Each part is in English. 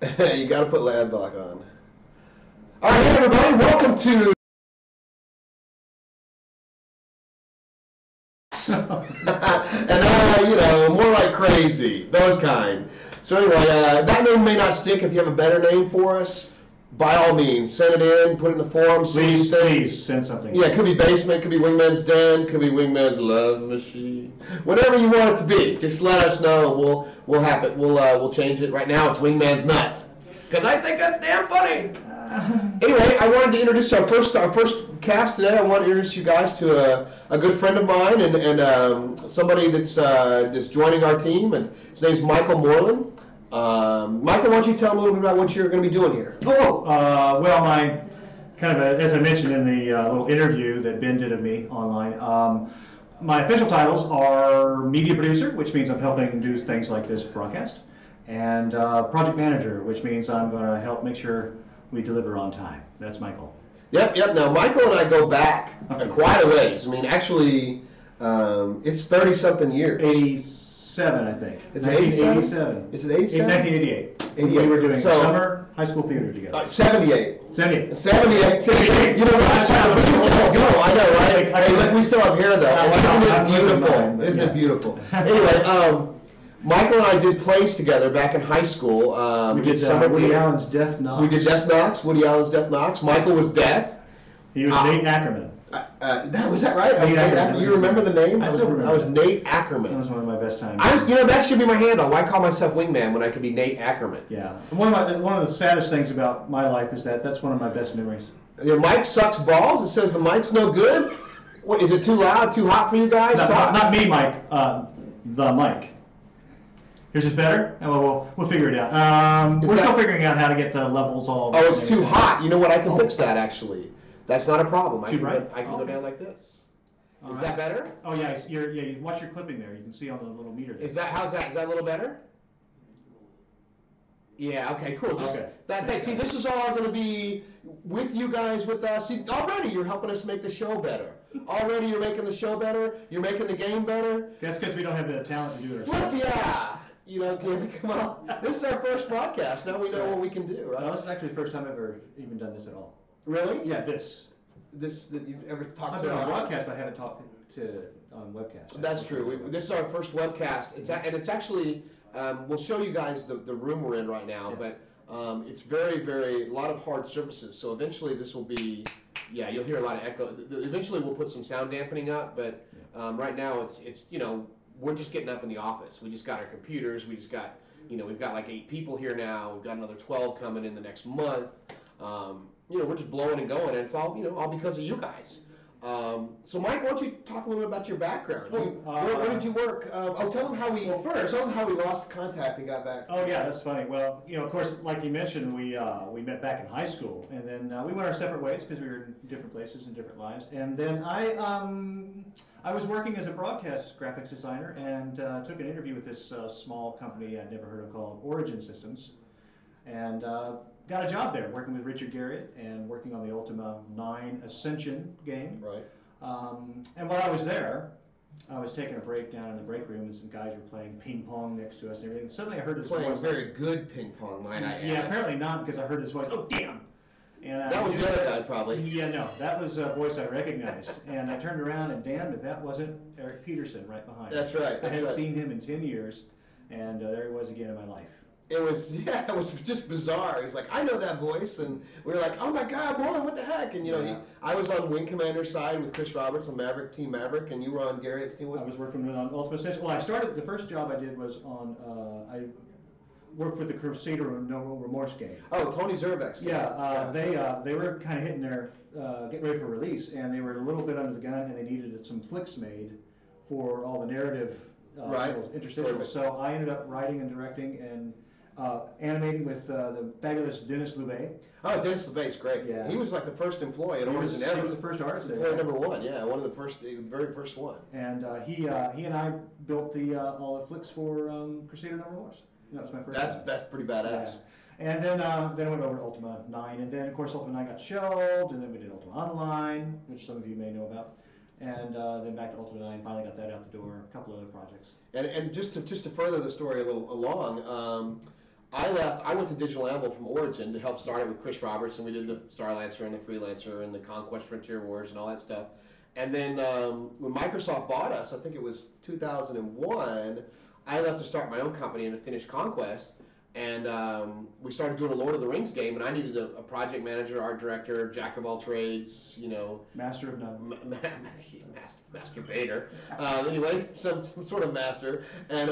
You got to put lab block on. All right, hey everybody, welcome to. And more like crazy, those kind. So anyway, that name may not stick. If you have a better name for us, by all means, send it in, put it in the forums. Please send something. Yeah, it could be basement, could be Wingman's den, could be Wingman's love machine, whatever you want it to be. Just let us know. We'll have it. We'll change it. Right now, it's Wingman's nuts, because I think that's damn funny. Anyway, I wanted to introduce our first cast today. I want to introduce you guys to a good friend of mine and somebody that's joining our team, and his name's Michael Morlan. Michael, why don't you tell them a little bit about what you're going to be doing here? Well, my as I mentioned in the little interview that Ben did of me online, my official titles are media producer, which means I'm helping do things like this broadcast, and project manager, which means I'm going to help make sure we deliver on time. That's Michael. Yep. Now, Michael and I go back quite a ways. I mean, actually, it's 30-something years. 87, I think. Is it 87? Is it 87? 1988. 88. We were doing summer high school theater together. 78. 78. You know, that's how the business go. I know, right? Hey, look, we still have hair, though. Isn't it beautiful? Anyway, Michael and I did plays together back in high school. We did Woody Allen's Death Knocks. We did Death Knocks, Woody Allen's Death Knocks. Michael was Death. He was Nate Ackerman. Was that right? You remember the name? I was Nate Ackerman. That was one of my best times. That should be my handle. Why call myself Wingman when I could be Nate Ackerman? Yeah. One of the saddest things about my life is that's one of my best memories. Your mic sucks balls. It says the mic's no good. What is it? Too loud? Too hot for you guys? Not me, Mike. The mic. Here's this better? Well, we'll figure it out. We're still figuring out how to get the levels all. Oh, it's too hot. You know what? I can fix that actually. That's not a problem. I can go down like this. Is that better? Oh yeah, you watch your clipping there. You can see on the little meter there. How's that? Is that a little better? Yeah. Okay. Cool. See, this is all going to be with you guys, with us. See, already you're helping us make the show better. Already you're making the show better. You're making the game better. That's because we don't have the talent to do it ourselves. Yeah. Come on. This is our first broadcast. Now we know what we can do, right? Well, this is actually the first time I've ever even done this at all. Really? Yeah, this that you've ever talked to? I've been on broadcast, but I haven't talked to on webcast. That's true. This is our first webcast. It's actually we'll show you guys the room we're in right now, but it's very, very a lot of hard surfaces. So eventually this will be, you'll hear a lot of echo. Eventually we'll put some sound dampening up, but right now it's we're just getting up in the office. We just got our computers. We just got we've got like 8 people here now. We've got another 12 coming in the next month. We're just blowing and going, and it's all all because of you guys. So Mike, why don't you talk a little bit about your background? Where did you work? Tell them how we lost contact and got back. Oh yeah, that's funny. Well, of course, like you mentioned, we met back in high school, and then we went our separate ways because we were in different places and different lives. And then I was working as a broadcast graphics designer and took an interview with this small company I'd never heard of called Origin Systems, and got a job there working with Richard Garriott and working on the Ultima 9 Ascension game. Right. And while I was there, I was taking a break down in the break room and some guys were playing ping pong next to us and everything. Suddenly I heard his voice. Playing very good ping pong, might I add. Yeah, apparently not, because I heard his voice. Oh, damn! And that was the other guy, probably. Yeah, no, that was a voice I recognized. And I turned around and damn if that wasn't Eric Peterson right behind me. That's right. I hadn't seen him in 10 years, and there he was again in my life. It was just bizarre. He's like, I know that voice, and we were like, oh my God, Morlan, what the heck? And I was on Wing Commander's side with Chris Roberts on Team Maverick, and you were on Garrett's team. I was working on Ultima Ascension. Well, the first job I did was on, I worked with the Crusader No Remorse game. Oh, Tony Zerbeck's game. They were kind of hitting their, getting ready for release, and they were a little bit under the gun, and they needed some flicks made for all the narrative interstitials. So I ended up writing and directing and animating with the fabulous Dennis Loubet. Oh, Dennis Loubet's great. Yeah. He was like the first employee at Origin ever. He was the first artist. Employee number 1, one of the very first one. And he and I built all the flicks for Crusader No Remorse. That was my first. That's pretty badass. Yeah. And then I went over to Ultima 9, and then of course Ultima 9 got shelved, and then we did Ultima Online, which some of you may know about. And then back to Ultima 9, finally got that out the door, a couple other projects. And just to further the story a little along, I left. I went to Digital Animal from Origin to help start it with Chris Roberts, and we did the Starlancer and the Freelancer and the Conquest Frontier Wars and all that stuff. And then when Microsoft bought us, I think it was 2001, I left to start my own company and to finish Conquest. And we started doing a Lord of the Rings game, and I needed a project manager, art director, jack of all trades, you know. Master of none. Masturbator. Anyway, some sort of master. And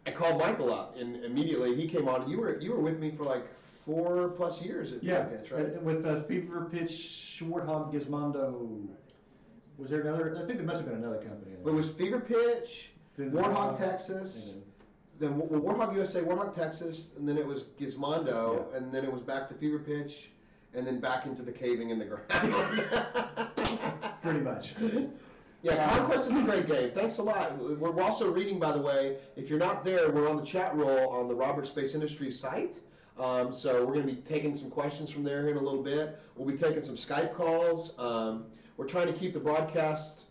I called Michael up, and immediately he came on. And you were with me for like 4+ years at Pitch, right? With Fever Pitch, Warthog, Gizmondo. Was there another? I think there must have been another company. It was Fever Pitch, Warthog Texas. Then Warthog USA, Warthog Texas, and then it was Gizmondo, and then it was back to Fever Pitch, and then back into the caving in the ground. Pretty much. Yeah, Conquest is a great game. Thanks a lot. We're also reading, by the way, if you're not there, we're on the chat roll on the Roberts Space Industries site. So we're going to be taking some questions from there in a little bit. We'll be taking some Skype calls. We're trying to keep the broadcast,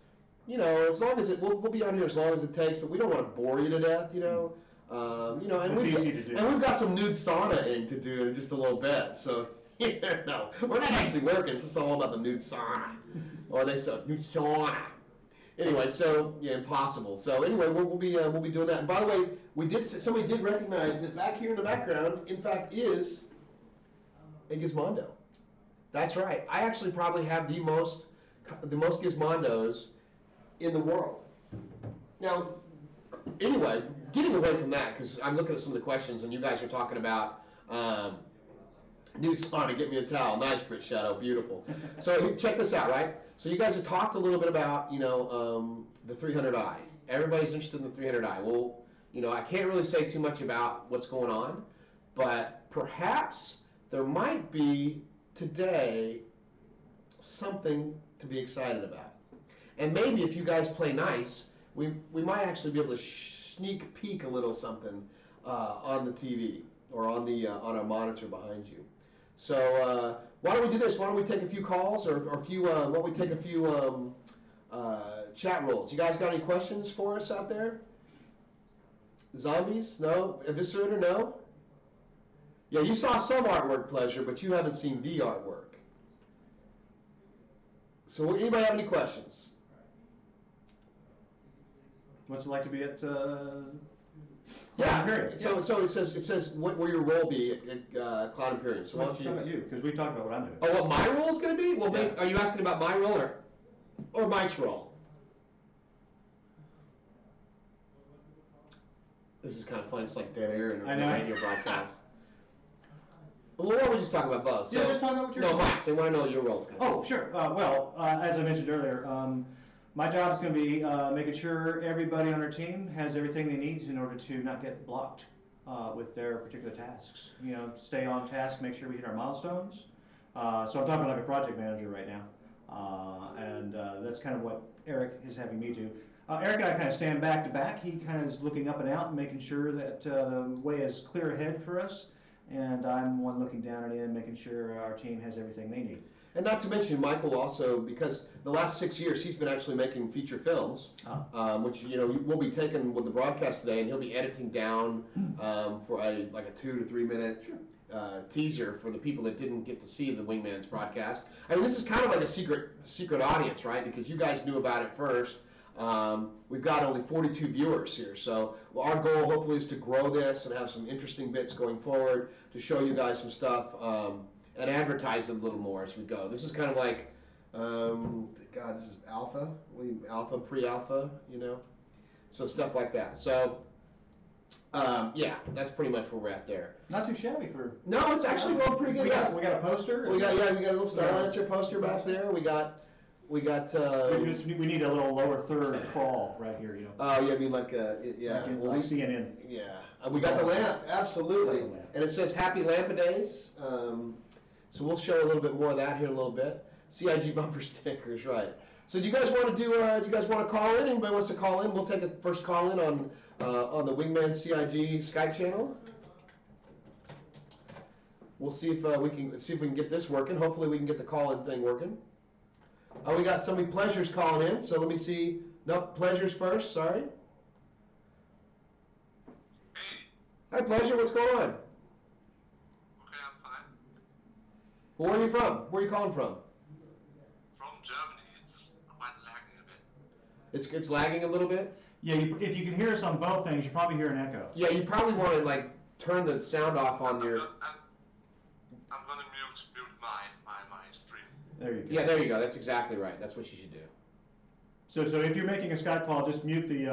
you know, as long as we'll be on here as long as it takes, but we don't want to bore you to death, you know. You know, and we've got some nude sauna to do in just a little bit. So no, we're not actually working. It's just all about the nude sauna, or they said nude sauna. Anyway, so yeah, impossible. So anyway, we'll be doing that. And by the way, somebody did recognize that back here in the background, in fact, is a Gizmondo. That's right. I actually probably have the most Gizmondos in the world. Now, anyway, getting away from that, because I'm looking at some of the questions, and you guys are talking about new sauna, get me a towel. Nice, Brit Shadow, beautiful. So check this out, right? So you guys have talked a little bit about, you know, the 300i. Everybody's interested in the 300i. Well, you know, I can't really say too much about what's going on, but perhaps there might be today something to be excited about. And maybe if you guys play nice, we might actually be able to sneak peek a little something on the TV or on our monitor behind you. So why don't we do this? Why don't we take a few calls or a few? Why don't we take a few chat rolls? You guys got any questions for us out there? Zombies? No. Eviscerator? No. Yeah, you saw some artwork, Pleasure, but you haven't seen the artwork. So anybody have any questions? What's it like to be at yeah. Imperium? So it says what will your role be at Cloud Imperium? So why don't you talk about you? Because we talked about what I'm doing. Oh, what my role is going to be? Well, are you asking about my role or Mike's role? This is kind of fun. It's like dead air in a radio broadcast. Well, why don't we just talk about both? So, yeah, just talk about what you're doing. No, Mike, they want to know what your role is going to be. Oh, sure. Well, as I mentioned earlier, my job is going to be making sure everybody on our team has everything they need in order to not get blocked with their particular tasks. You know, stay on task, make sure we hit our milestones. So I'm talking like a project manager right now, and that's kind of what Eric is having me do. Eric and I kind of stand back to back. He kind of is looking up and out and making sure that the way is clear ahead for us, and I'm one looking down at him, making sure our team has everything they need. And not to mention, Michael also, because the last 6 years he's been actually making feature films, which we'll be taking with the broadcast today, and he'll be editing down for like a 2 to 3 minute teaser for the people that didn't get to see the WingMan's broadcast. I mean, this is kind of like a secret audience, right? Because you guys knew about it first. We've got only 42 viewers here, so our goal hopefully is to grow this and have some interesting bits going forward to show you guys some stuff. And advertise it a little more as we go. This is kind of like, God, this is alpha, pre-alpha, you know? So stuff like that. So, yeah, that's pretty much where we're at there. Not too shabby for... No, it's actually going pretty good. We got a poster? We got a little Starlancer poster back there. We need a little lower third crawl right here, you know. Oh, yeah, I mean like CNN. Yeah, we got the lamp, absolutely. And it says Happy Lamp Days. So we'll show a little bit more of that here in a little bit. CIG bumper stickers, right. So do you guys want to call in? Anybody wants to call in? We'll take a first call in on the WingMan's CIG Skype channel. We'll see if we can get this working. Hopefully we can get the call-in thing working. Oh, we got somebody, Pleasure's calling in, so let me see. Nope, Pleasure's first, sorry. Hi, Pleasure, what's going on? Well, where are you from? Where are you calling from? From Germany. It's quite lagging a bit. It's lagging a little bit? Yeah, if you can hear us on both things, you probably hear an echo. Yeah, you probably want to like turn the sound off on your... I'm going to mute my stream. There you go. Yeah, there you go. That's exactly right. That's what you should do. So if you're making a Skype call, just mute the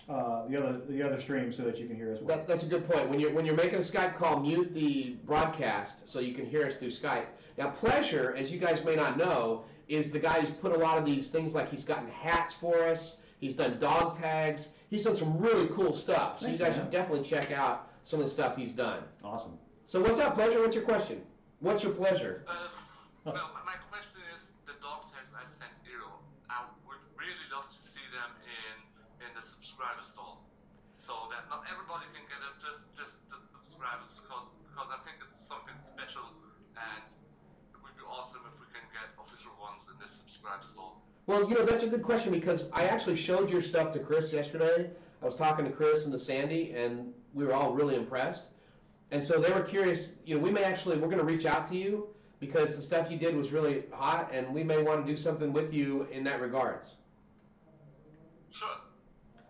other stream so that you can hear us well. That's a good point. When you're making a Skype call, mute the broadcast so you can hear us through Skype. Now, Pleasure, as you guys may not know, is the guy who's put a lot of these things, like he's gotten hats for us. He's done dog tags. He's done some really cool stuff. So Thanks, you guys man. should definitely check out some of the stuff he's done. Awesome. So what's up, Pleasure? What's your question? What's your pleasure? Well, my question is the dog tags I sent you. I would really love to see them in the subscriber store, so that not everybody can get it, just the subscribers, because I think it's something special, and it would be awesome if we can get official ones in the subscriber store. Well, you know, that's a good question, because I actually showed your stuff to Chris yesterday. I was talking to Chris and to Sandy, and we were all really impressed. And so they were curious, you know, we're going to reach out to you, because the stuff you did was really hot, and we may want to do something with you in that regards. Sure.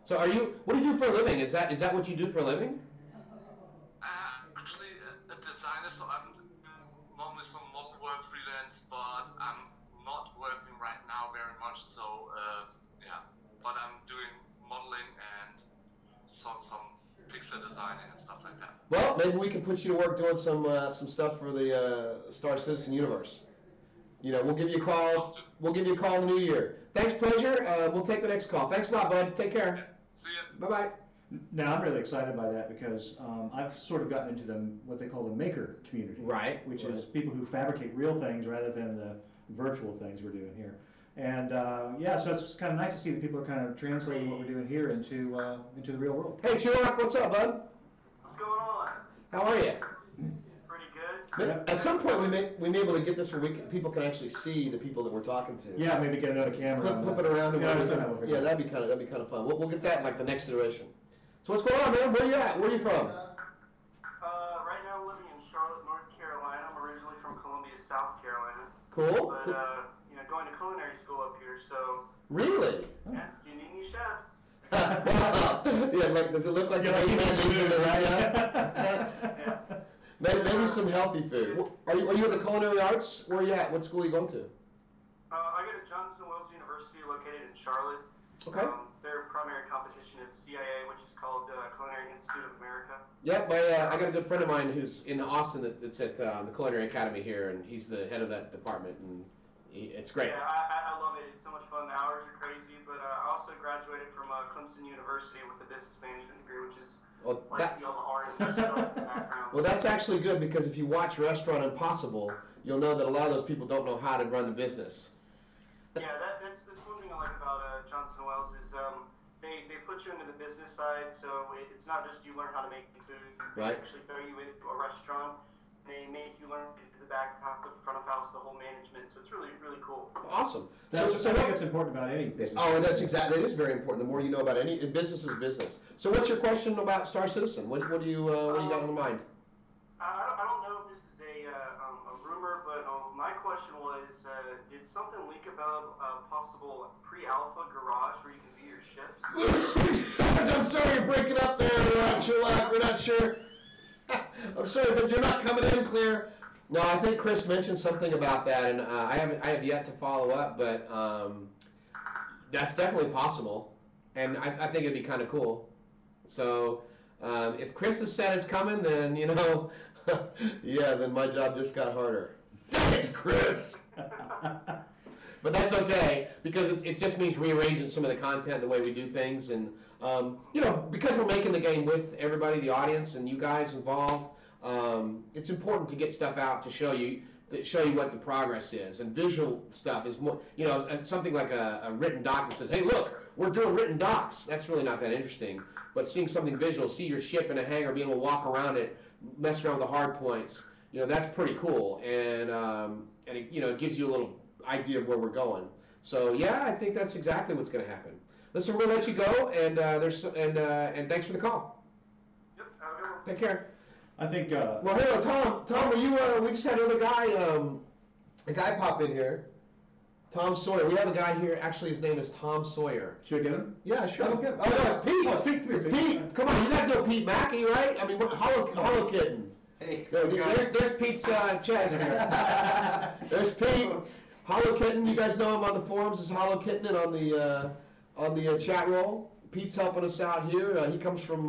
So what do you do for a living? Is that what you do for a living? Actually, a designer, so I'm normally some model work freelance, but I'm not working right now very much, so yeah, but I'm doing modeling and some picture designing and stuff like that. Well, maybe we can put you to work doing some stuff for the Star Citizen universe. You know, we'll give you a call. We'll give you a call in the new year. Thanks, Pleasure. We'll take the next call. Thanks a lot, bud. Take care. Yeah, see ya. Bye-bye. Now, I'm really excited by that because I've sort of gotten into what they call the maker community. Right. Which is people who fabricate real things rather than the virtual things we're doing here. And yeah, so it's kind of nice to see that people are kind of translating what we're doing here into the real world. Hey, Chirag, what's up, bud? What's going on? How are you? Pretty good. Yeah. At some point, we may be able to get this where people can actually see the people that we're talking to. Yeah, maybe get another camera. Flip it around. And Yeah, yeah, that'd be kind of fun. We'll get that in like the next iteration. So what's going on, man? Where are you at? Where are you from? Right now I'm living in Charlotte, North Carolina. I'm originally from Columbia, South Carolina. Cool. But, you know, going to culinary school up here, so, Really? yeah, you need new chefs. Wow. Yeah, like, does it look like Yeah, a like man's food, right right? Maybe some healthy food. Are you in the culinary arts? Where are you at? What school are you going to? I go to Johnson & Wales University, located in Charlotte. Okay. Their primary competition is CIA, which is called Culinary Institute of America. Yeah, I got a good friend of mine who's in Austin that's at the Culinary Academy here, and he's the head of that department, and it's great. Yeah, I love it. It's so much fun. The hours are crazy, but I also graduated from Clemson University with a business management degree, which is Well, why I see all the art and stuff in the background. well, that's actually good, because if you watch Restaurant Impossible, you'll know that a lot of those people don't know how to run the business. Yeah, that's one thing I like about Johnson & Wales is they put you into the business side, so it's not just you learn how to make food. They Right. actually throw you into a restaurant. They make you learn to do the back of the front of house, the whole management. So it's really, really cool. Awesome. I think it's important about any business. Oh, and that's exactly, it is very important. The more you know about any business is business. So what's your question about Star Citizen? What do you got in mind? I don't know if this is a rumor, but my question was, did something leak about a possible pre-alpha garage where you can view your ships? I'm sorry, you're breaking up there, Chilak. We're not sure. I'm sorry, but you're not coming in clear. No, I think Chris mentioned something about that, and I have yet to follow up, but that's definitely possible, and I think it'd be kind of cool. So if Chris has said it's coming, then yeah, then my job just got harder. Thanks, Chris. But that's okay, because it just means rearranging some of the content, the way we do things, and because we're making the game with everybody, the audience, and you guys involved, it's important to get stuff out to show you what the progress is. And visual stuff is more, something like a written doc that says, hey, look, we're doing written docs. That's really not that interesting. But seeing something visual, see your ship in a hangar, being able to walk around it, mess around with the hard points, that's pretty cool. And it gives you a little idea of where we're going. So yeah, I think that's exactly what's going to happen. Listen, we'll let you go, and thanks for the call. Yep, have a good one. Take care. I think. Well, hello, Tom. Tom, are you? We just had another guy. A guy pop in here. Tom Sawyer. We have a guy here. Actually, his name is Tom Sawyer. Should I get him? Yeah, sure. Oh, okay. Oh no, it's Pete. Oh, it's Pete. It's Pete. Come on, you guys know Pete Mackey, right? I mean, Hollow Kitten. Hey. There's Pete's chest. There's Pete. Hollow Kitten. You guys know him on the forums as Hollow Kitten and on the chat roll. Pete's helping us out here. He comes from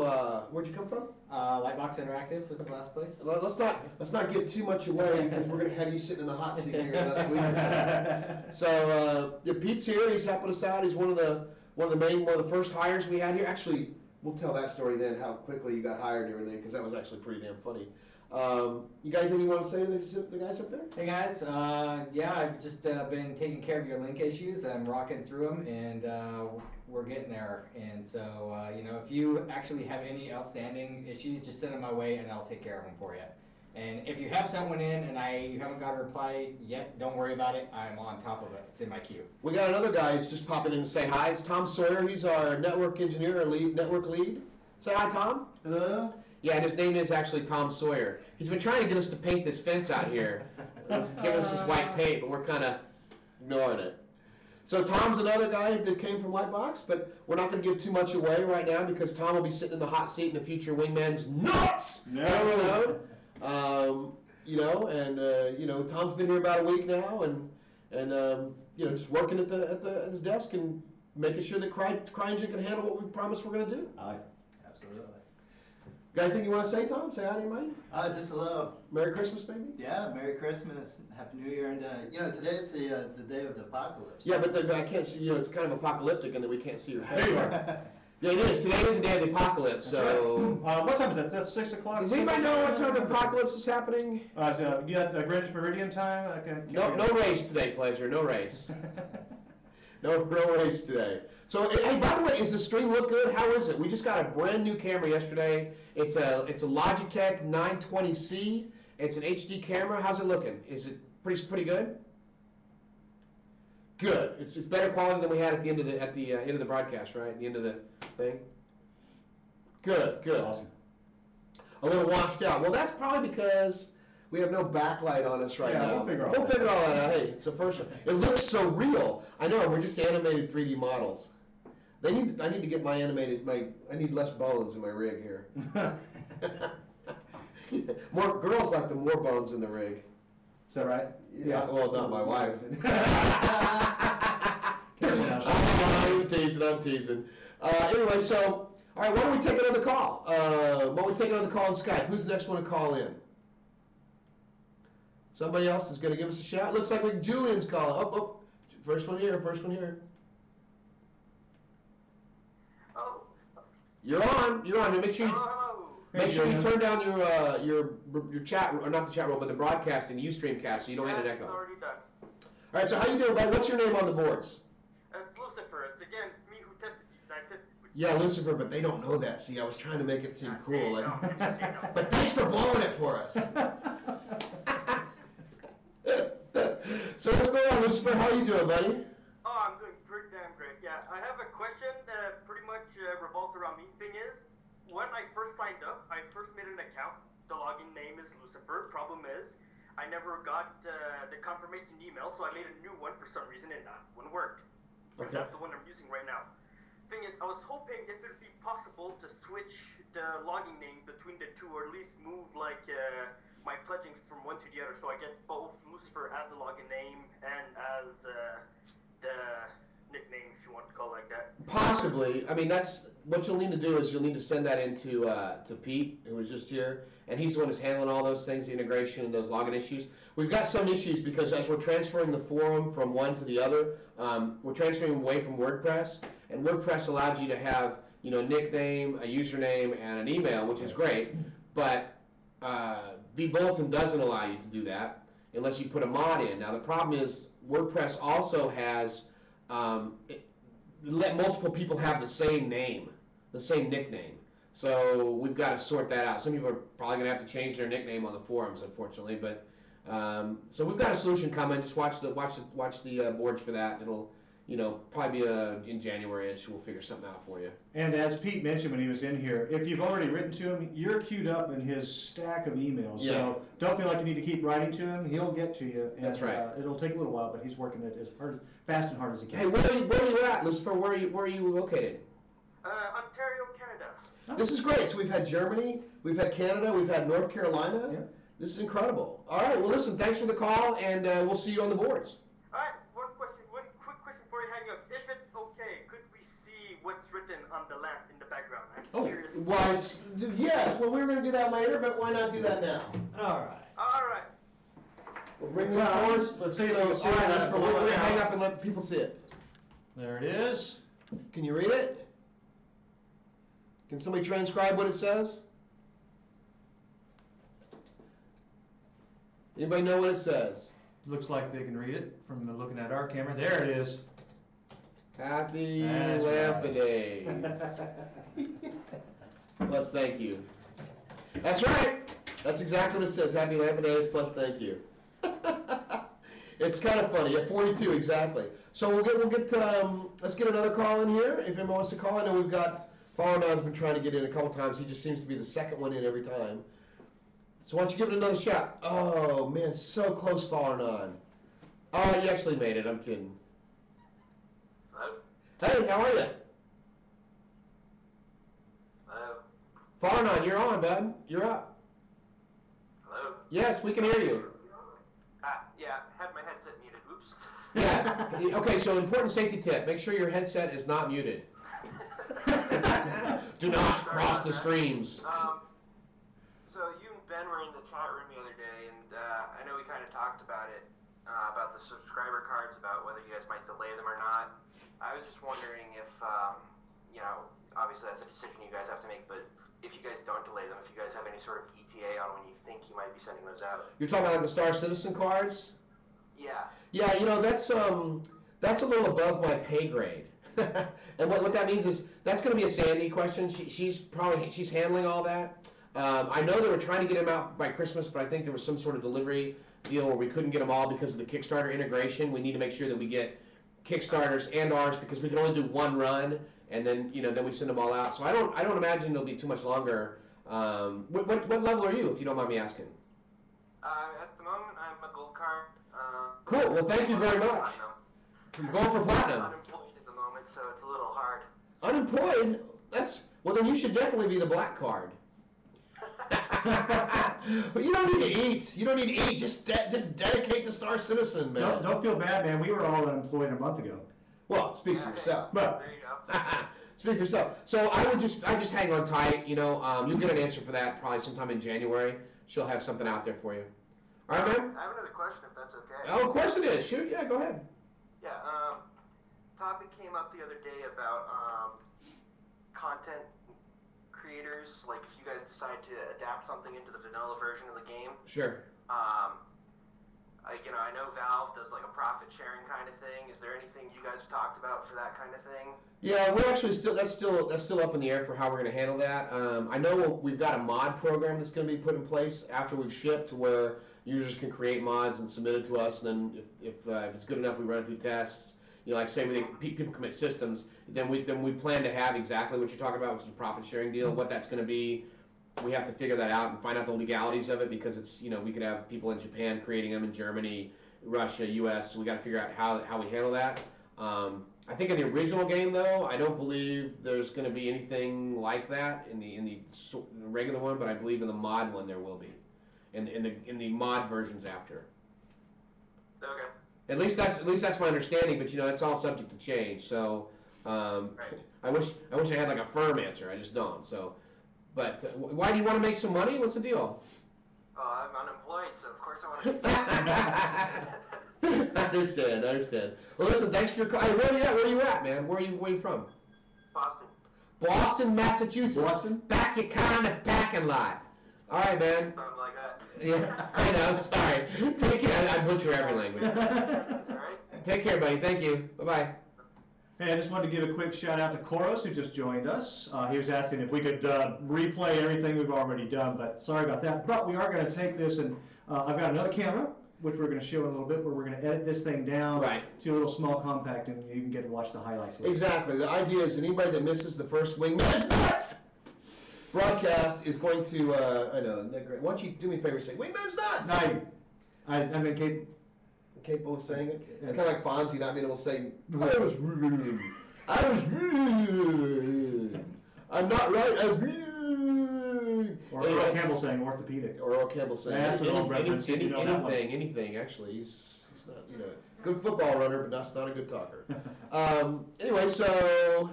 where'd you come from? Lightbox Interactive was the last place. Let's not give too much away because we're gonna have you sitting in the hot seat here next week. So yeah, Pete's here. He's helping us out. He's one of the first hires we had here. Actually, we'll tell that story then. How quickly you got hired and everything, because that was actually pretty damn funny. You got anything you want to say to the guys up there? Hey guys, yeah, I've just been taking care of your link issues. I'm rocking through them, and we're getting there. And so, you know, if you actually have any outstanding issues, just send them my way, and I'll take care of them for you. And if you have someone in and you haven't got a reply yet, don't worry about it. I'm on top of it. It's in my queue. We got another guy who's just popping in to say hi. It's Tom Sawyer. He's our network engineer, network lead. Say hi, Tom. Hello. Yeah, and his name is actually Tom Sawyer. He's been trying to get us to paint this fence out here. He's giving us this white paint, but we're kind of ignoring it. So Tom's another guy that came from Lightbox, but we're not going to give too much away right now because Tom will be sitting in the hot seat in the future WingMan's Nuts episode. You know, and you know, Tom's been here about a week now, and you know, just working at his desk and making sure that CryEngine can handle what we promised we're going to do. Aye. Absolutely. Got anything you want to say, Tom? Say hi to anybody? Just hello. Merry Christmas, baby. Yeah, Merry Christmas, Happy New Year, and you know, today's the day of the apocalypse. Yeah, but I can't see. You know, it's kind of apocalyptic, and that we can't see your face. Yeah, it is. Today is the day of the apocalypse. So. What time is that? Is that 6 o'clock? Does anybody know what time the apocalypse is happening? You got Greenwich Meridian time? No race today, Pleasure. No race. No race today. So, hey, by the way, does the stream look good? How is it? We just got a brand new camera yesterday. It's a Logitech 920C. It's an HD camera. How's it looking? Is it pretty good? Good. It's better quality than we had at the end of the broadcast, right? At the end of the thing. Good. Awesome. A little washed out. Well, that's probably because we have no backlight on us right now. We'll figure all that out. Hey, it's the first one. It looks so real. I know, we're just animated 3D models. I need to get I need less bones in my rig here. More girls like the more bones in the rig. Is that right? Yeah. Well, not my wife. Careful now, I'm teasing. Anyway, so all right, why don't we take another call? On Skype? Who's the next one to call in? Somebody else is going to give us a shout. Looks like Julian's calling. Oh, first one here. Oh. You're on. Make sure you. Hello. Make sure you turn down your chat, or not the chat room, but the broadcasting, the Ustreamcast, so you don't get an echo. It's already done. All right, so how you doing, bud? What's your name on the boards? It's Lucifer. It's me who tested you. I tested you. Yeah, Lucifer, but they don't know that. See, I was trying to make it seem cool. They don't. But thanks for blowing it for us. So what's going on, Lucifer? How you doing, buddy? Oh, I'm doing pretty damn great. Yeah, I have a question that pretty much revolves around me. Thing is, when I first signed up, I first made an account. The login name is Lucifer. Problem is, I never got the confirmation email, so I made a new one for some reason, and that one worked. Okay. That's the one I'm using right now. Thing is, I was hoping if it would be possible to switch the login name between the two, or at least move like my pledging from one to the other, so I get both Lucifer as a login name and as the nickname, if you want to call it like that. Possibly. I mean, that's what you'll need to do is you'll need to send that into to Pete, who was just here, and he's the one who's handling all those things, the integration and those login issues. We've got some issues because as we're transferring the forum from one to the other, we're transferring away from WordPress, and WordPress allows you to have, you know, a nickname, a username, and an email, which is great, but vBulletin doesn't allow you to do that unless you put a mod in. Now the problem is WordPress also has let multiple people have the same name, the same nickname. So we've got to sort that out. Some people are probably going to have to change their nickname on the forums, unfortunately. But so we've got a solution coming. Just watch the boards for that. probably be in January-ish. We'll figure something out for you. And as Pete mentioned when he was in here, if you've already written to him, you're queued up in his stack of emails. Yeah. So don't feel like you need to keep writing to him. He'll get to you. And, That's right. It'll take a little while, but he's working it as fast and hard as he can. Hey, where are you at, Lucifer? Where are you located? Ontario, Canada. This is great. So we've had Germany, we've had Canada, we've had North Carolina. Yeah. This is incredible. All right, well, listen, thanks for the call, and we'll see you on the boards. All right, one quick question before you hang up. If it's okay, could we see what's written on the lamp in the background? I'm curious. Yes, well, we were going to do that later, but why not do that now? All right. All right. We'll bring this forward. Let's see if So, we can see all right, that. Lucifer, we're going to hang up and let people see it. There it is. Can you read it? Can somebody transcribe what it says? Anybody know what it says? Looks like they can read it from looking at our camera. There it is. Happy That's Lampa Days. Plus thank you. That's right. That's exactly what it says. Happy Lampa Days plus thank you. It's kind of funny. At 42 exactly. So let's get another call in here. If anyone wants to call, I know we've got Farnon's been trying to get in a couple times. He just seems to be the second one in every time. So why don't you give it another shot? Oh man, so close, Farnon. Oh, you actually made it. I'm kidding. Hello? Hey, how are you? Hello? Farnon, you're on, bud. You're up. Hello? Yes, we can hear you. Yeah, had my headset muted. Oops. Yeah. Okay, so important safety tip. Make sure your headset is not muted. Do not cross the streams. So you and Ben were in the chat room the other day, and I know we kind of talked about it, about the subscriber cards, about whether you guys might delay them or not. I was just wondering if, obviously that's a decision you guys have to make, but if you guys don't delay them, if you guys have any sort of ETA on when you think you might be sending those out. You're talking about like the Star Citizen cards? Yeah. Yeah, that's a little above my pay grade. And what that means is that's going to be a Sandy question. She's handling all that. I know they were trying to get them out by Christmas, but I think there was some sort of delivery deal where we couldn't get them all because of the Kickstarter integration. We need to make sure that we get Kickstarters and ours because we can only do one run, and then then we send them all out. So I don't imagine it'll be too much longer. What level are you, if you don't mind me asking? At the moment, I'm a gold card. Cool. Well, thank you very much. I'm going for platinum. Unemployed at the moment, so it's a little hard. Unemployed? Well, then you should definitely be the black card. But you don't need to eat. You don't need to eat. Just dedicate to Star Citizen, man. Don't feel bad, man. We were all unemployed a month ago. Well, speak for yourself. But There you go. Speak for yourself. So I just hang on tight. You'll get an answer for that probably sometime in January. She'll have something out there for you. All right, man. I have another question, if that's okay. Oh, of course it is. Shoot. Yeah, go ahead. Yeah. Topic came up the other day about content creators. Like, if you guys decide to adapt something into the vanilla version of the game. Sure. I know Valve does like a profit sharing kind of thing. Is there anything you guys have talked about for that kind of thing? Yeah, we're actually that's still up in the air for how we're going to handle that. I know we've got a mod program that's going to be put in place after we've shipped, where users can create mods and submit it to us, and then if it's good enough, we run it through tests. Like say people commit systems, then we plan to have exactly what you're talking about, which is a profit sharing deal. What that's going to be, we have to figure that out and find out the legalities of it, because it's we could have people in Japan creating them, in Germany, Russia, U.S. So we got to figure out how we handle that. I think in the original game, though, I don't believe there's going to be anything like that in the regular one, but I believe in the mod one there will be, in the mod versions after. Okay. At least that's my understanding, but it's all subject to change. So Right. I wish I had like a firm answer. I just don't. So, but why do you want to make some money? What's the deal? I'm unemployed, so of course I want to get some. I understand. Well, listen, thanks for your call. Hey, where are you at, man? Where are you from? Boston. Boston, Massachusetts. Boston? Back your kind of packing lot. All right, man. Something like that. Yeah, I know. Sorry. Take care. I butcher every language. That's all right. Take care, buddy. Thank you. Bye-bye. Hey, I just wanted to give a quick shout out to Koros, who just joined us. He was asking if we could replay everything we've already done, but sorry about that. But we are going to take this, and I've got another camera, which we're going to show in a little bit, where we're going to edit this thing down to a little small compact, and you can get to watch the highlights later. Exactly. The idea is anybody that misses the first WingMan's Nuts broadcast is going to, I know, isn't that great? Why don't you do me a favor and say, WingMan's Nuts! I'm capable of saying it? It's kind of like Fonzie not being able to say, I'm not right, I'm rude. Or Earl Campbell saying orthopedic. Or Earl Campbell saying anything, actually. He's not, good football runner, but not a good talker. Anyway, so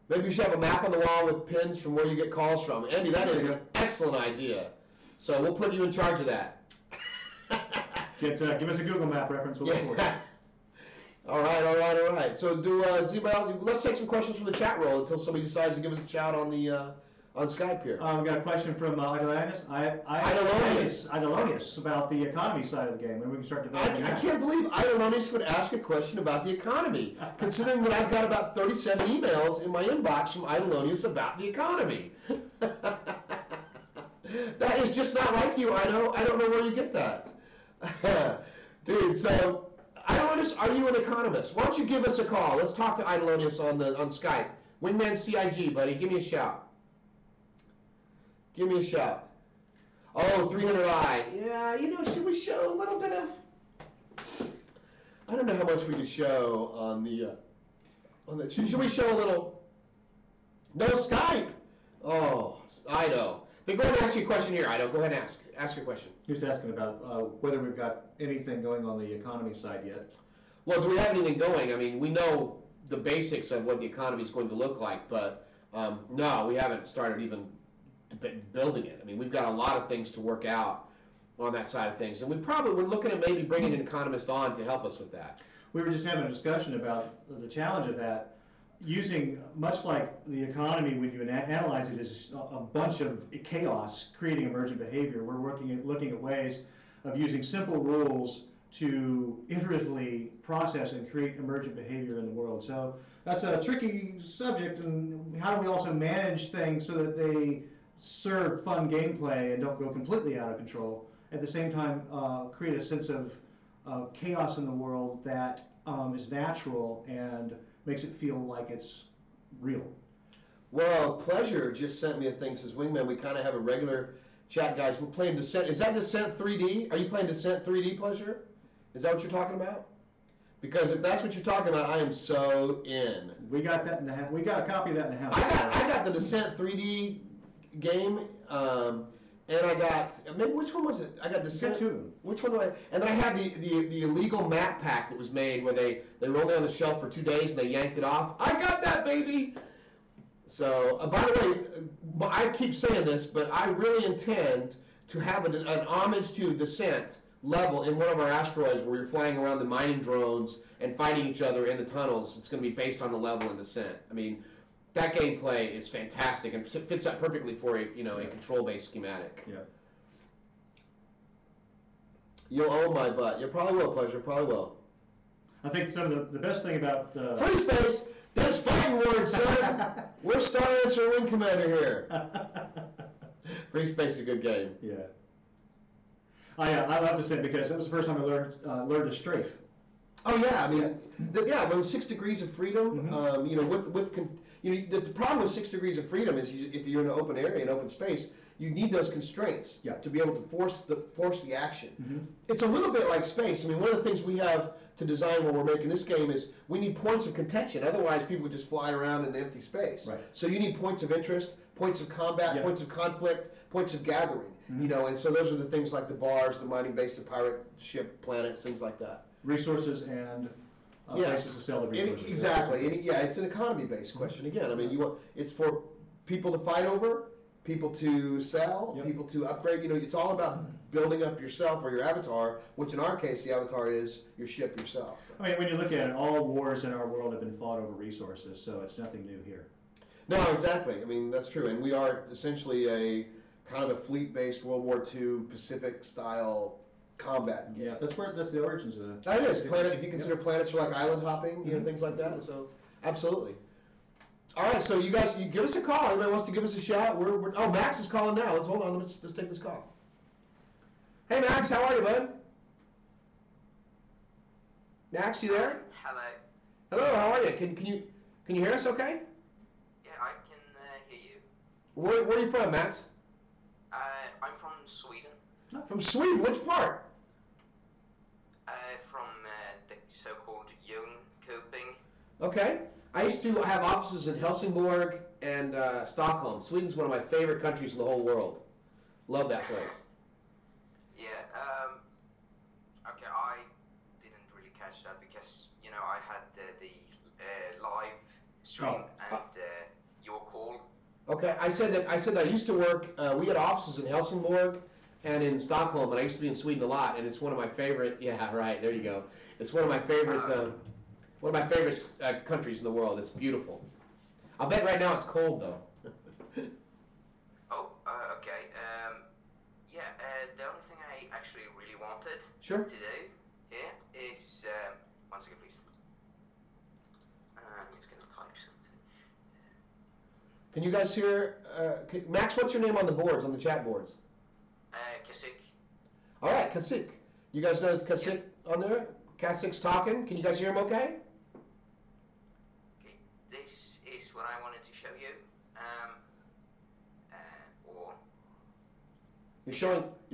maybe you should have a map on the wall with pins from where you get calls from. Andy, that is an excellent idea. So we'll put you in charge of that. Give us a Google Map reference. We'll look for it. All right. So let's take some questions from the chat roll until somebody decides to give us a shout on the on Skype here. We got a question from Idolonius about the economy side of the game, and we can start developing I can't believe Idolonius would ask a question about the economy, considering that I've got about 37 emails in my inbox from Idolonius about the economy. That is just not like you, Ido. I don't know where you get that. Dude, so Idolonius, are you an economist? Why don't you give us a call? Let's talk to Idolonius on Skype. WingMan's CIG, buddy. Give me a shout. Give me a shout. Oh, 300i. Yeah, should we show a little bit of... I don't know how much we could show on the... should we show a little... No Skype. Oh, Ido. Then go ahead and ask you a question here, Ido. Go ahead and ask your question. He was asking about whether we've got anything going on the economy side yet. Well, do we have anything going? I mean, we know the basics of what the economy is going to look like, but no, we haven't started even building it. I mean, we've got a lot of things to work out on that side of things, and we're looking at maybe bringing an economist on to help us with that. We were just having a discussion about the challenge of that. Using, much like the economy, when you analyze it as a bunch of chaos creating emergent behavior, we're looking at ways of using simple rules to iteratively process and create emergent behavior in the world. So that's a tricky subject, and how do we also manage things so that they serve fun gameplay and don't go completely out of control, at the same time create a sense of chaos in the world that is natural and makes it feel like it's real. Well, Pleasure just sent me a thing, says, Wingman, we kind of have a regular chat, guys. We're playing Descent. Is that Descent 3D? Are you playing Descent 3D, Pleasure? Is that what you're talking about? Because if that's what you're talking about, I am so in. We got that in the house. We got a copy of that in the house. I got the Descent 3D game, and I got, maybe, which one was it? I got Descent. Which one do I? And then I had the illegal map pack that was made where they rolled it on the shelf for 2 days and they yanked it off. I got that, baby. So, by the way, I keep saying this, but I really intend to have an homage to Descent level in one of our asteroids where you're flying around the mining drones and fighting each other in the tunnels. It's going to be based on the level in Descent. I mean, that gameplay is fantastic and fits up perfectly for a control-based schematic. Yeah. You'll own my butt. You probably will, Pleasure. Probably will. I think some of the best thing about free space. There's fighting words, son. We're Star Answer Wing Commander here. Free space is a good game. Yeah. I love this thing because that was the first time I learned to strafe. Oh yeah, I mean, when 6 degrees of freedom, the problem with 6 degrees of freedom is if you're in an open area, in open space, you need those constraints to be able to force the action. Mm-hmm. It's a little bit like space. I mean, one of the things we have to design when we're making this game is we need points of contention. Otherwise, people would just fly around in empty space. Right. So you need points of interest, points of combat, points of conflict, points of gathering. Mm-hmm. And so those are the things like the bars, the mining base, the pirate ship planets, things like that. Resources and places to sell the resources. Exactly. It's an economy-based question again. I mean, it's for people to fight over, people to sell, people to upgrade. It's all about building up yourself or your avatar, which in our case, the avatar is your ship yourself. I mean, when you look at it, all wars in our world have been fought over resources, so it's nothing new here. No, exactly. I mean, that's true. And we are essentially a kind of a fleet-based World War II Pacific-style combat game. Yeah, that's the origins of it. That is. If you consider planets for like island hopping, things like that. So, absolutely. All right, so you guys, you give us a call. Anybody wants to give us a shout? Oh, Max is calling now. Let's hold on. Let's take this call. Hey, Max, how are you, bud? Max, you there? Hello. Hello, how are you? Can you hear us okay? Yeah, I can hear you. Where are you from, Max? I'm from Sweden. From Sweden, which part? From the so-called Jönköping. Okay. I used to have offices in Helsingborg and Stockholm. Sweden's one of my favorite countries in the whole world. Love that place. Yeah, okay, I didn't really catch that because, you know, I had the live stream and your call. Okay, I said that I used to work. We had offices in Helsingborg and in Stockholm, and I used to be in Sweden a lot. And it's one of my favorite. Yeah, right. There you go. It's one of my favorite. Countries in the world. It's beautiful. I'll bet right now it's cold though. Okay. Yeah, the only thing I actually really wanted Sure. to do here is, one second please. I'm just gonna type something. Can you guys hear? Max, what's your name on the boards, on the chat boards? Kasik. All right, Kasik. You guys know it's Kasik on there? Kasik's talking. Can you guys hear him okay? Okay, this is what I wanted to show you. Or You're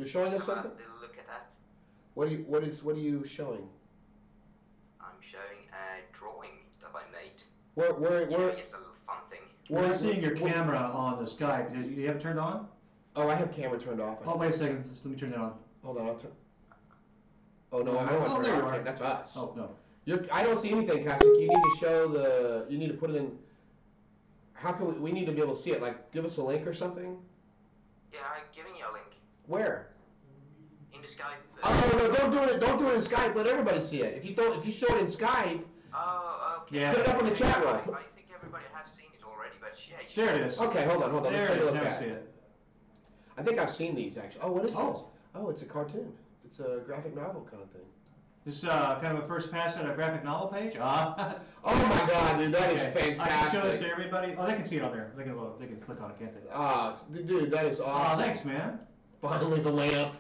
showing us something? have a look at that. What are you showing? I'm showing a drawing that I made. Where? Just a little fun thing. We're not seeing your camera on the Skype. Do you have it turned on? Oh, I have camera turned off. Oh, wait a second. Let me turn that on. Hold on, I'll turn. Oh no, I don't want to there turn you it are. on. That's us. Oh, no. I don't see anything, Kasik. You need to show the. You need to put it in. How can we need to be able to see it? Like, give us a link or something. Yeah, I'm giving you a link. Where? In the Skype. Oh no! Don't do it! Don't do it in Skype. Let everybody see it. If you show it in Skype, Oh, okay. Yeah. put it up on the chat roll. I think everybody has seen it already, but yeah. There it is. Okay, hold on. There Let's it take a is. look Now at see it. it. I think I've seen these actually. Oh, what is Oh. this? Oh, it's a cartoon. It's a graphic novel kind of thing. This is kind of a first pass at a graphic novel page. Ah. Oh my God, dude, that is Okay. I can show this to fantastic. everybody. Oh, they can see it on there. They can click on it, can't they? Ah, dude, that is Oh, awesome. thanks, man. Finally, the lamp.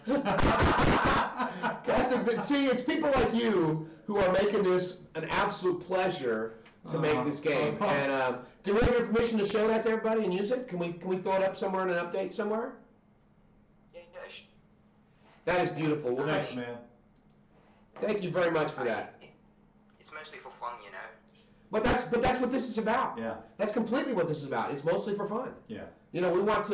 See, it's people like you who are making this an absolute pleasure to make this game. And do we have your permission to show that to everybody and use it? Can we throw it up somewhere in an update somewhere? Yeah. That is beautiful. Well, Thanks, man. thank you very much for that. It's mostly for fun, you know. But that's what this is about. Yeah. That's completely what this is about. It's mostly for fun. Yeah. You know, we want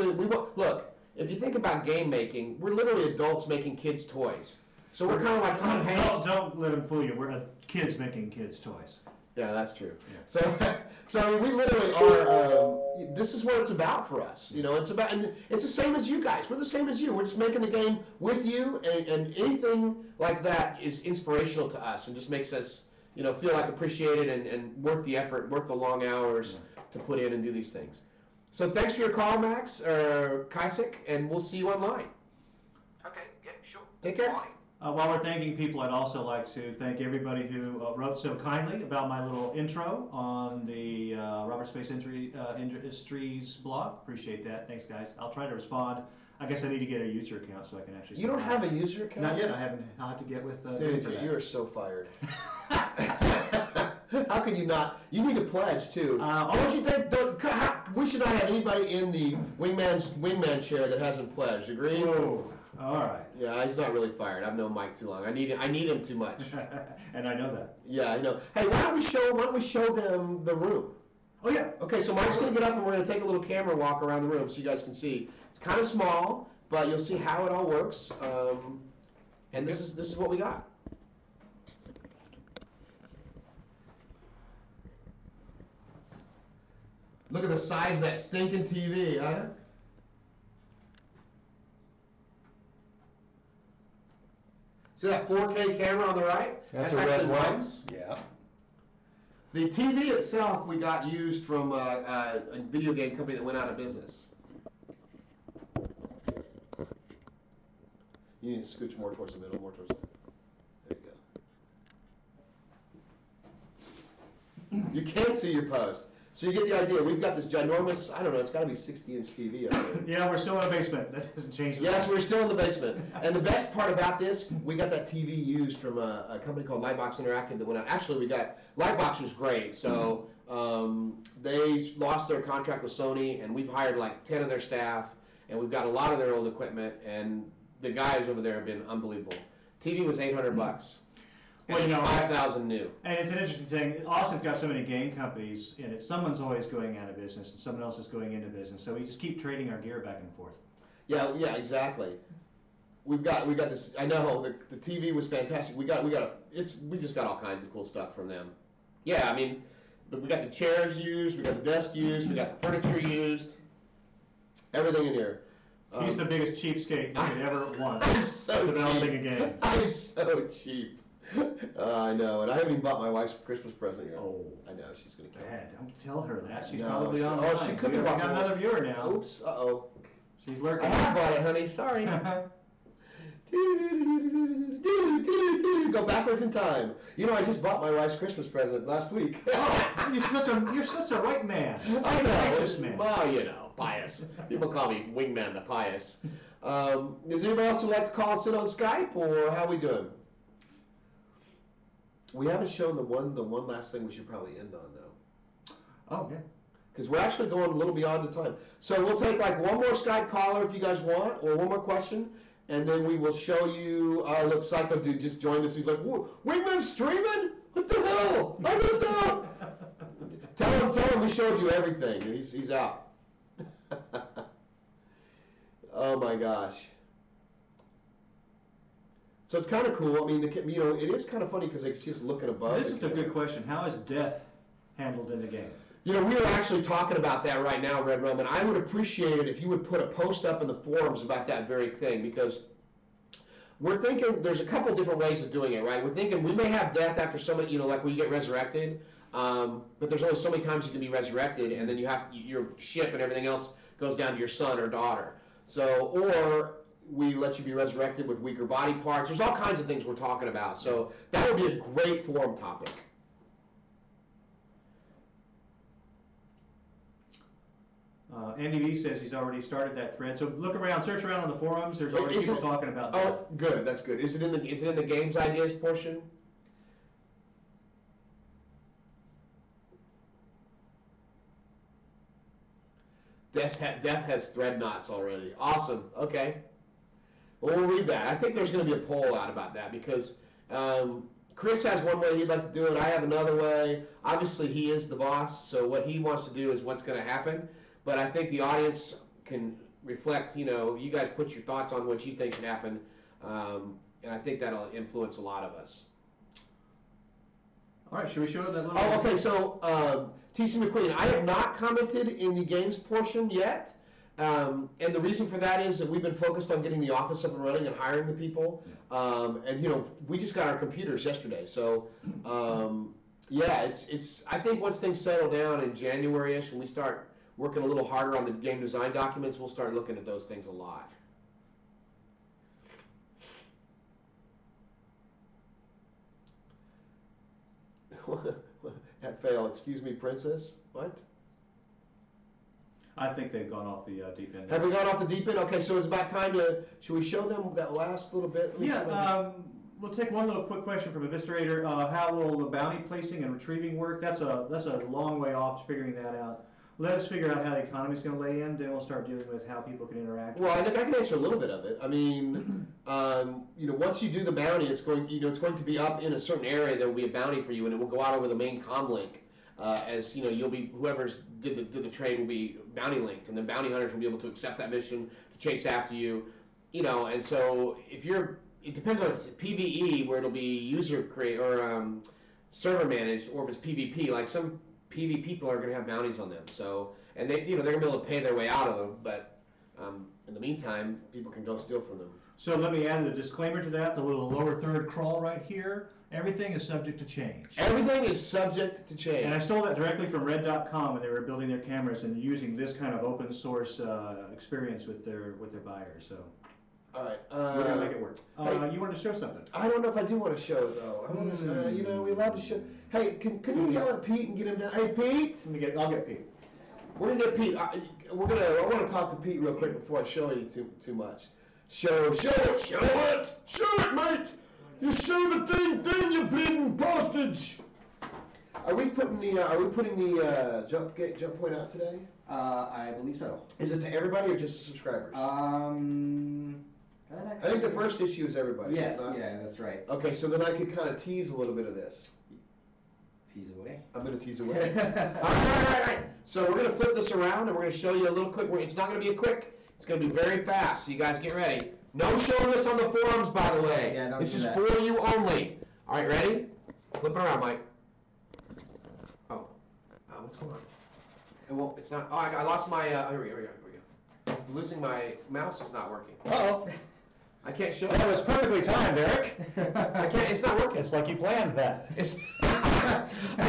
look. If you think about game making, we're literally adults making kids' toys. So we're kind of like Tom Hanks. Don't let them fool you. We're kids making kids' toys. Yeah, that's true. Yeah. So we literally are. This is what it's about for us. You know, it's about, and it's the same as you guys. We're the same as you. We're just making the game with you, and anything like that is inspirational to us, and just makes us, you know, feel like appreciated and worth the effort, worth the long hours to put in and do these things. So thanks for your call, Max or Kasik, and we'll see you online. Okay, yeah, sure. Take care. Bye. While we're thanking people, I'd also like to thank everybody who wrote so kindly about my little intro on the Robert Space Industries blog. Appreciate that. Thanks, guys. I'll try to respond. I guess I need to get a user account so I can actually. You don't have a user account? Not yet. I haven't. I'll have to get with. Dude, you are so fired. How can you not? You need to pledge too. Don't you think? We should not have anybody in the wingman chair that hasn't pledged. Agree? Oh, all right. Yeah, he's not really fired. I've known Mike too long. I need him too much. And I know that. Yeah, I know. Hey, why don't we show them the room? Oh yeah. Okay, so Mike's gonna get up and we're gonna take a little camera walk around the room so you guys can see. It's kind of small, but you'll see how it all works. And this is what we got. Look at the size of that stinking TV, huh? See that 4K camera on the right? That's a red actually one. Mike's. Yeah. The TV itself we got used from a video game company that went out of business. You need to scooch more towards the middle, more towards the middle. There you go. You can't see your post. So you get the idea. We've got this ginormous, I don't know, it's got to be 60-inch TV up there. Yeah, we're still in the basement. That doesn't change. Yes, we're still in the basement. And the best part about this, we got that TV used from a company called Lightbox Interactive that went out. Actually, we got, Lightbox was great. So they lost their contract with Sony, and we've hired like 10 of their staff, and we've got a lot of their old equipment, and the guys over there have been unbelievable. TV was $800. Well, you know, 5,000 new. And it's an interesting thing. Austin's got so many game companies in it. Someone's always going out of business, and someone else is going into business. So we just keep trading our gear back and forth. Yeah, exactly. We got this. I know the TV was fantastic. We just got all kinds of cool stuff from them. Yeah, I mean, we got the chairs used, we got the desk used, we got the furniture used, everything in here. He's the biggest cheapskate you could ever want. I'm so developing cheap. a game. I'm so cheap. I know, and I haven't even bought my wife's Christmas present yet. Oh, I know, she's gonna kill me. Dad, don't tell her that. She's No, probably she- on. oh, she could be We watching got another viewer now. Oops, uh-oh. She's I lurking. have bought it, honey, sorry. Go backwards in time. You know, I just bought my wife's Christmas present last week. Oh, you're such a right man. I know. Righteous man. Well, you know, pious. People call me Wingman the Pious. Is anybody else who like to call and sit on Skype, or how we doing? We haven't shown the one last thing we should probably end on, though. Oh, yeah. Because we're actually going a little beyond the time. So we'll take like one more Skype caller if you guys want, or one more question, and then we will show you, look, Psycho Dude just joined us. He's like, Wingman's streaming? What the hell? I missed out. Tell him we showed you everything. He's out. Oh my gosh. So it's kind of cool. I mean, you know, it is kind of funny because it's just looking above. This is a good question. How is death handled in the game? You know, we are actually talking about that right now, Red Rum, and I would appreciate it if you would put a post up in the forums about that very thing, because we're thinking there's a couple different ways of doing it, right? We're thinking we may have death after somebody, you know, like when you get resurrected, but there's only so many times you can be resurrected, and then you have your ship and everything else goes down to your son or daughter. So, or we let you be resurrected with weaker body parts. There's all kinds of things we're talking about. So that would be a great forum topic. Andy V says he's already started that thread. So look around, search around on the forums. There's already people talking about that. Oh, good. That's good. Is it in the games ideas portion? Death has thread knots already. Awesome. Okay. Well, we'll read that. I think there's going to be a poll out about that because Chris has one way he'd like to do it. I have another way. Obviously, he is the boss, so what he wants to do is what's going to happen. But I think the audience can reflect, you know, you guys put your thoughts on what you think should happen, and I think that'll influence a lot of us. All right, should we show that little... Oh, okay, so TC McQueen, I have not commented in the games portion yet, and the reason for that is that we've been focused on getting the office up and running and hiring the people, and, you know, we just got our computers yesterday, so, yeah, it's. I think once things settle down in January-ish, when we start working a little harder on the game design documents, we'll start looking at those things a lot. That fail, excuse me, princess? What? I think they've gone off the deep end. Have we gone off the deep end? Okay, so it's about time to, should we show them that last little bit? Let me see what We'll take one little quick question from Eviscerator. How will the bounty placing and retrieving work? That's a long way off figuring that out. Let us figure out how the economy's going to lay in, then we'll start dealing with how people can interact. Well, I can answer a little bit of it. I mean, you know, once you do the bounty, it's going to be up in a certain area. There will be a bounty for you, and it will go out over the main comm link. As you know, you'll be whoever's did the trade will be bounty linked, and then bounty hunters will be able to accept that mission to chase after you. You know, and so if you're, it depends on if it's PVE where it'll be user create or server managed, or if it's PvP. Like some PV people are going to have bounties on them, so and they, you know, they're going to be able to pay their way out of them. But in the meantime, people can go steal from them. So let me add the disclaimer to that. The little lower third crawl right here. Everything is subject to change. Everything is subject to change. And I stole that directly from Red.com when they were building their cameras and using this kind of open source experience with their buyers. So All right. We're gonna make it work. Hey, You wanted to show something? I don't know if I do want to show though. I want to, you know, we allowed to show. Hey, can you yell at Pete and get him down? Hey, Pete. I'll get Pete. We're gonna get Pete. I want to talk to Pete real quick before I show you too much. Show it, mate. You show the thing, you bleeding postage. Are we putting the jump point out today? I believe so. Is it to everybody or just to subscribers? I I think the first issue is everybody. Yes, is it not? yeah, that's right. Okay, so then I could kind of tease a little bit of this. Tease away. I'm going to tease away. All right. So we're going to flip this around and we're going to show you a little quick. It's not going to be a quick. It's going to be very fast. So you guys get ready. No showing this on the forums, by the way. Yeah, this is that. for you only. All right, ready? Flip it around, Mike. Oh, what's going on? It won't. It's not. Oh, I lost my. Here we go. I'm losing my mouse. Is not working. Uh-oh. I can't show. That was perfectly timed, Eric. I can't. It's not working. It's like you planned that. It's. I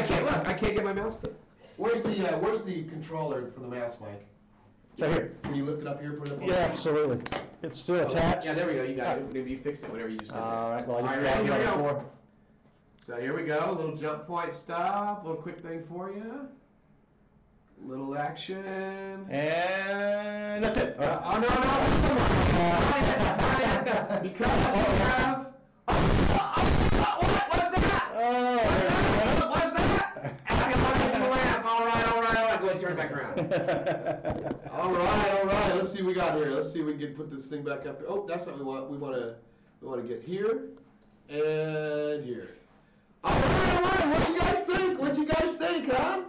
can't look. I can't get my mouse to. Where's the controller for the mouse, Mike? Right here. Can you lift it up here? Put it up. Yeah, absolutely. It's still attached. Yeah, there we go. You got it. You fixed it. Whatever you just did. All right. Well, I just All right, dropped ready? it Here on we the go. floor. So here we go. A little jump point stuff. A little quick thing for you. Little action. And that's it. Oh no! Because we have. What's that? What's that? All right. Go ahead, turn it back around. All right. Let's see what we got here. Let's see if we can put this thing back up. Oh, that's what we want. We want to get here and here. All right. What you guys think, huh?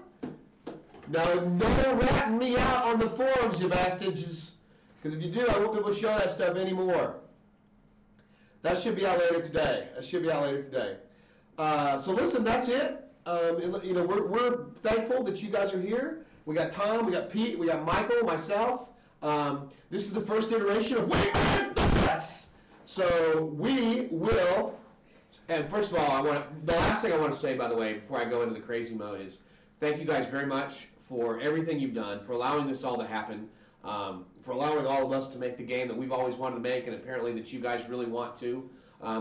Now, no ratting me out on the forums, you bastards. Because if you do, I won't be able to show that stuff anymore. That should be out later today. So listen, that's it. You know, we're thankful that you guys are here. We got Tom, we got Pete, we got Michael, myself. This is the first iteration of WingMan's Nuts. So we will. And first of all, the last thing I want to say, by the way, before I go into the crazy mode, is thank you guys very much for everything you've done, for allowing this all to happen, for allowing all of us to make the game that we've always wanted to make, and apparently that you guys really want to.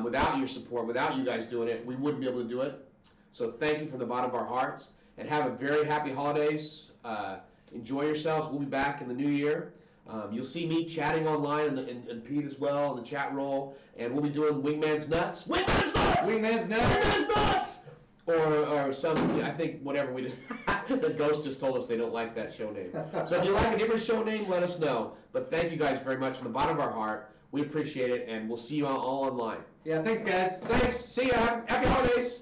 Without your support, without you guys doing it, we wouldn't be able to do it. So thank you from the bottom of our hearts, and have a very happy holidays. Enjoy yourselves. We'll be back in the new year. You'll see me chatting online and Pete as well in the chat roll, and we'll be doing WingMan's Nuts. WingMan's Nuts! WingMan's Nuts! WingMan's Nuts! Or some, I think, whatever we just, the Ghost just told us they don't like that show name. So if you like a different show name, let us know. But thank you guys very much from the bottom of our heart. We appreciate it, and we'll see you all online. Yeah, thanks guys. Thanks. See ya. Happy holidays.